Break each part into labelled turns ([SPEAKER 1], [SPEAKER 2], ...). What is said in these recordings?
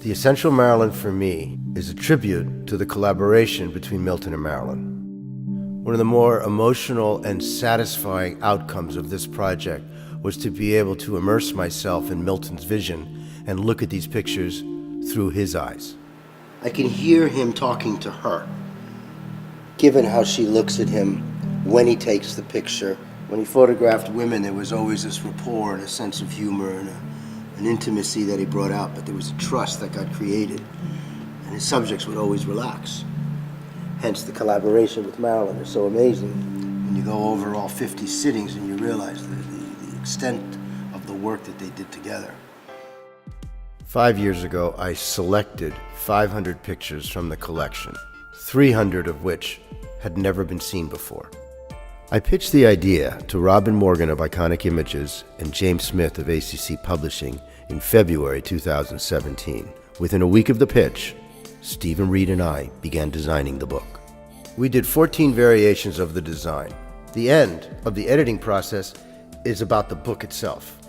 [SPEAKER 1] The Essential Marilyn for me is a tribute to the collaboration between Milton and Marilyn. One of the more emotional and satisfying outcomes of this project was to be able to immerse myself in Milton's vision and look at these pictures through his eyes. I can hear him talking to her, given how she looks at him when he takes the picture. When he photographed women, there was always this rapport and a sense of humor and an intimacy that he brought out, but there was a trust that got created, and his subjects would always relax. Hence the collaboration with Marilyn is so amazing when you go over all 50 sittings and you realize the extent of the work that they did together. 5 years ago, I selected 500 pictures from the collection, 300 of which had never been seen before. I pitched the idea to Robin Morgan of Iconic Images and James Smith of ACC Publishing in February 2017. Within a week of the pitch, Stephen Reed and I began designing the book. We did 14 variations of the design. The end of the editing process is about the book itself.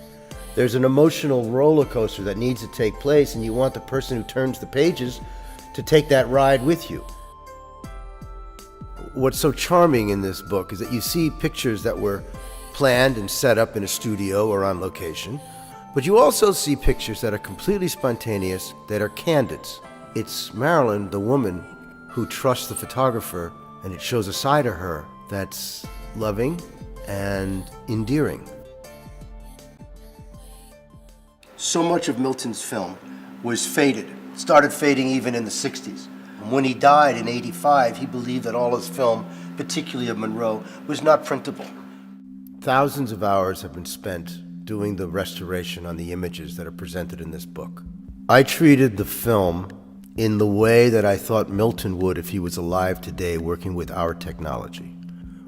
[SPEAKER 1] There's an emotional roller coaster that needs to take place, and you want the person who turns the pages to take that ride with you. What's so charming in this book is that you see pictures that were planned and set up in a studio or on location, but you also see pictures that are completely spontaneous, that are candids. It's Marilyn, the woman, who trusts the photographer, and it shows a side of her that's loving and endearing. So much of Milton's film was faded. It started fading even in the 60s. And when he died in '85, he believed that all his film, particularly of Monroe, was not printable. Thousands of hours have been spent doing the restoration on the images that are presented in this book. I treated the film in the way that I thought Milton would if he was alive today working with our technology.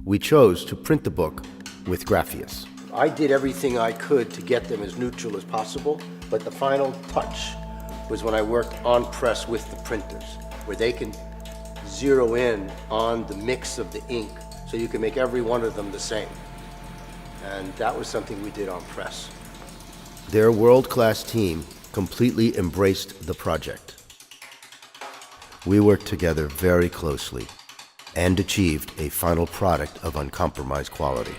[SPEAKER 1] We chose to print the book with Grapheus. I did everything I could to get them as neutral as possible, but the final touch was when I worked on press with the printers, where they can zero in on the mix of the ink so you can make every one of them the same. And that was something we did on press. Their world-class team completely embraced the project. We worked together very closely and achieved a final product of uncompromised quality.